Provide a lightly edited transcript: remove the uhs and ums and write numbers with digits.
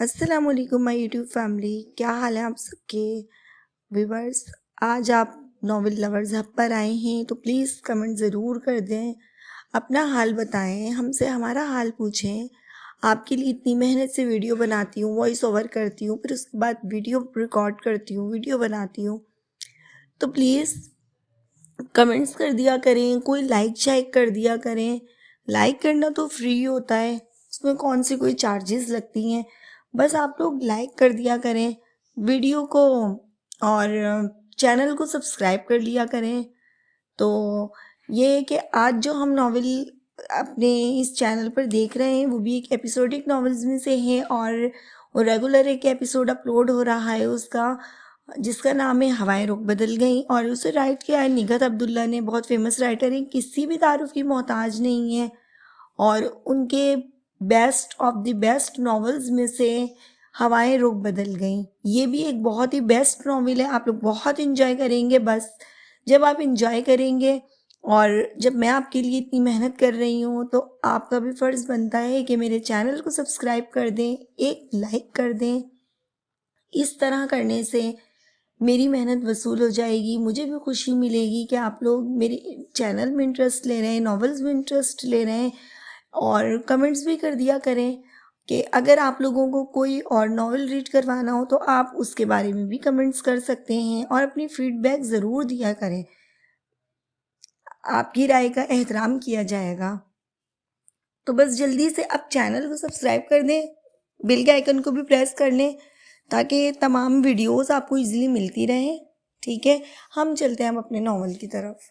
अस्सलाम वालेकुम my YouTube family, क्या हाल है आप सबके व्यूवर्स। आज आप नॉवेल लवर्स हब पर आए हैं तो प्लीज़ कमेंट ज़रूर कर दें, अपना हाल बताएं, हमसे हमारा हाल पूछें। आपके लिए इतनी मेहनत से वीडियो बनाती हूँ, वॉइस ओवर करती हूँ, फिर उसके बाद वीडियो रिकॉर्ड करती हूँ, वीडियो बनाती हूँ, तो प्लीज़ कमेंट्स कर दिया करें, कोई लाइक शाइक कर दिया करें। लाइक करना तो फ्री होता है, उसमें कौन सी कोई चार्जेस लगती हैं। बस आप लोग लाइक कर दिया करें वीडियो को, और चैनल को सब्सक्राइब कर लिया करें। तो ये है कि आज जो हम नॉवेल अपने इस चैनल पर देख रहे हैं वो भी एक एपिसोडिक नॉवेल्स में से है, और वो रेगुलर एक एपिसोड अपलोड हो रहा है उसका, जिसका नाम है हवाएं रुख बदल गई, और उसे राइट किया है निगहत अब्दुल्ला ने। बहुत फेमस राइटर हैं, किसी भी तारुफ की मोहताज नहीं है, और उनके best of the best novels में से हवाएं रुख बदल गई ये भी एक बहुत ही बेस्ट नॉवेल है। आप लोग बहुत इंजॉय करेंगे। बस जब आप इंजॉय करेंगे और जब मैं आपके लिए इतनी मेहनत कर रही हूँ तो आपका भी फ़र्ज़ बनता है कि मेरे चैनल को सब्सक्राइब कर दें, एक लाइक कर दें। इस तरह करने से मेरी मेहनत वसूल हो जाएगी, मुझे भी खुशी मिलेगी कि आप लोग मेरे चैनल में इंटरेस्ट ले रहे हैं, नॉवेल्स में इंटरेस्ट ले रहे हैं। और कमेंट्स भी कर दिया करें कि अगर आप लोगों को कोई और नॉवेल रीड करवाना हो तो आप उसके बारे में भी कमेंट्स कर सकते हैं, और अपनी फीडबैक ज़रूर दिया करें, आपकी राय का एहतराम किया जाएगा। तो बस जल्दी से आप चैनल को सब्सक्राइब कर दें, बेल के आइकन को भी प्रेस कर लें ताकि तमाम वीडियोस आपको इजीली मिलती रहें। ठीक है, हम चलते हैं हम अपने नॉवल की तरफ।